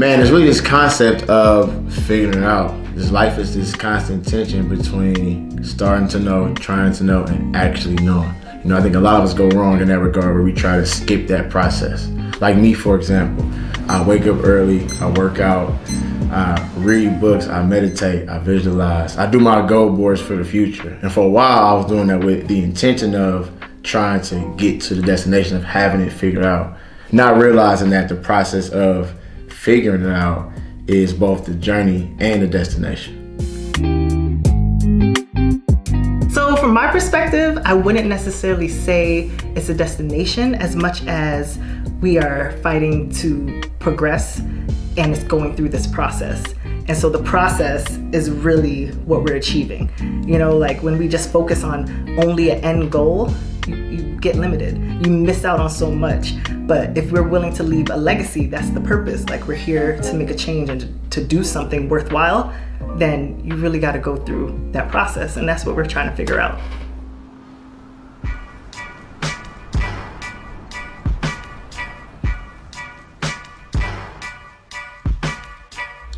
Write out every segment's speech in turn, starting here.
Man, there's really this concept of figuring it out. This life is this constant tension between starting to know, trying to know, and actually knowing. You know, I think a lot of us go wrong in that regard where we try to skip that process. Like me, for example, I wake up early, I work out, I read books, I meditate, I visualize. I do my goal boards for the future. And for a while, I was doing that with the intention of trying to get to the destination of having it figured out. Not realizing that the process of figuring it out is both the journey and the destination. So from my perspective, I wouldn't necessarily say it's a destination as much as we are fighting to progress and it's going through this process. And so the process is really what we're achieving. You know, like when we just focus on only an end goal, you get limited. You miss out on so much. But if we're willing to leave a legacy, that's the purpose. Like we're here to make a change and to do something worthwhile, then you really got to go through that process. And that's what we're trying to figure out.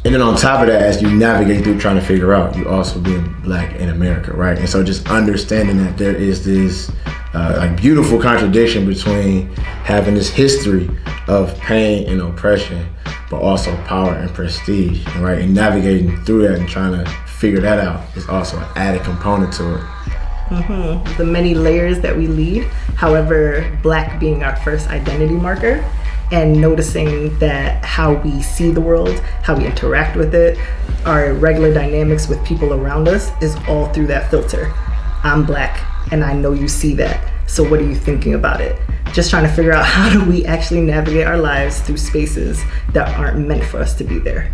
And then on top of that, as you navigate through trying to figure out, you also being Black in America, right? And so just understanding that there is this like beautiful contradiction between having this history of pain and oppression, but also power and prestige, right? And navigating through that and trying to figure that out is also an added component to it. The many layers that we lead, however, Black being our first identity marker, and noticing that how we see the world, how we interact with it, our regular dynamics with people around us is all through that filter. I'm Black and I know you see that. So what are you thinking about it? Just trying to figure out how do we actually navigate our lives through spaces that aren't meant for us to be there.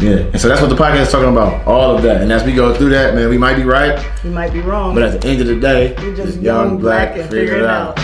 Yeah, and so that's what the podcast is talking about, all of that. And as we go through that, man, we might be right. We might be wrong. But at the end of the day, we're just young, Black, and figure it out.